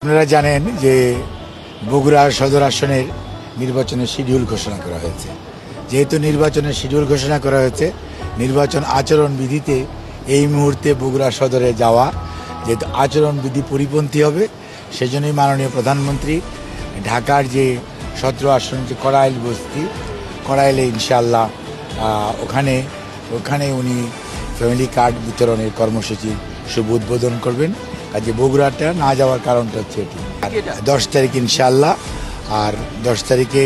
আপনারা জানেন যে বগুড়া সদর আসনের নির্বাচনের শিডিউল ঘোষণা করা হয়েছে। যেহেতু নির্বাচনের শিডিউল ঘোষণা করা হয়েছে, নির্বাচন আচরণবিধিতে এই মুহূর্তে বগুড়া সদরে যাওয়া যেহেতু আচরণবিধি পরিপন্থী হবে, সেজন্যই মাননীয় প্রধানমন্ত্রী ঢাকার যে 17 আসন যে কড়াইল বস্তি, কড়াইলে ইনশাআল্লাহ ওখানে উনি ফ্যামিলি কার্ড বিতরণের কর্মসূচির শুভ উদ্বোধন করবেন। কাজে বগুড়াটা না যাওয়ার কারণটা হচ্ছে এটি। 10 তারিখ ইনশাআল্লাহ, আর 10 তারিখে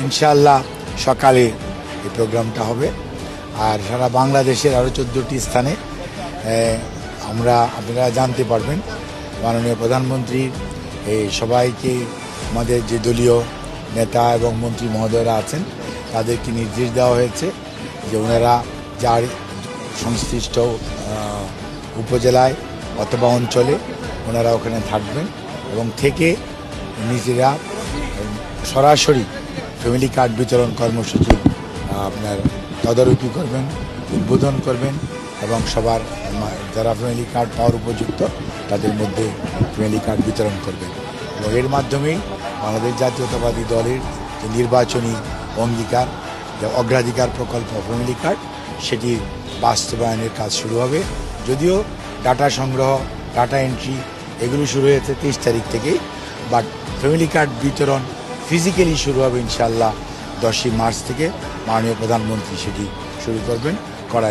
ইনশাআল্লাহ সকালে এই প্রোগ্রামটা হবে। আর সারা বাংলাদেশের আরও 14টি স্থানে আপনারা জানতে পারবেন। মাননীয় প্রধানমন্ত্রীর এই সবাইকে আমাদের যে দলীয় নেতা এবং মন্ত্রী মহোদয়রা আছেন তাদেরকে নির্দেশ দেওয়া হয়েছে যে ওনারা যার সংশ্লিষ্ট উপজেলায় অথবা অঞ্চলে ওনারা ওখানে থাকবেন এবং থেকে নিজেরা সরাসরি ফ্যামিলি কার্ড বিতরণ কর্মসূচি আপনার তদারকি করবেন, উদ্বোধন করবেন এবং সবার যারা ফ্যামিলি কার্ড পাওয়ার উপযুক্ত তাদের মধ্যে ফ্যামিলি কার্ড বিতরণ করবেন। এবং এর মাধ্যমেই বাংলাদেশ জাতীয়তাবাদী দলের যে নির্বাচনী অঙ্গীকার, যে অগ্রাধিকার প্রকল্প ফ্যামিলি কার্ড, সেটির বাস্তবায়নের কাজ শুরু হবে। যদিও ডাটা সংগ্রহ, ডাটা এন্ট্রি এগুলো শুরু হয়েছে 23 তারিখ থেকেই, বাট ফ্যামিলি কার্ড বিতরণ ফিজিক্যালি শুরু হবে ইনশাআল্লাহ 10ই মার্চ থেকে। মাননীয় প্রধানমন্ত্রী সেটি শুরু করবেন কড়াই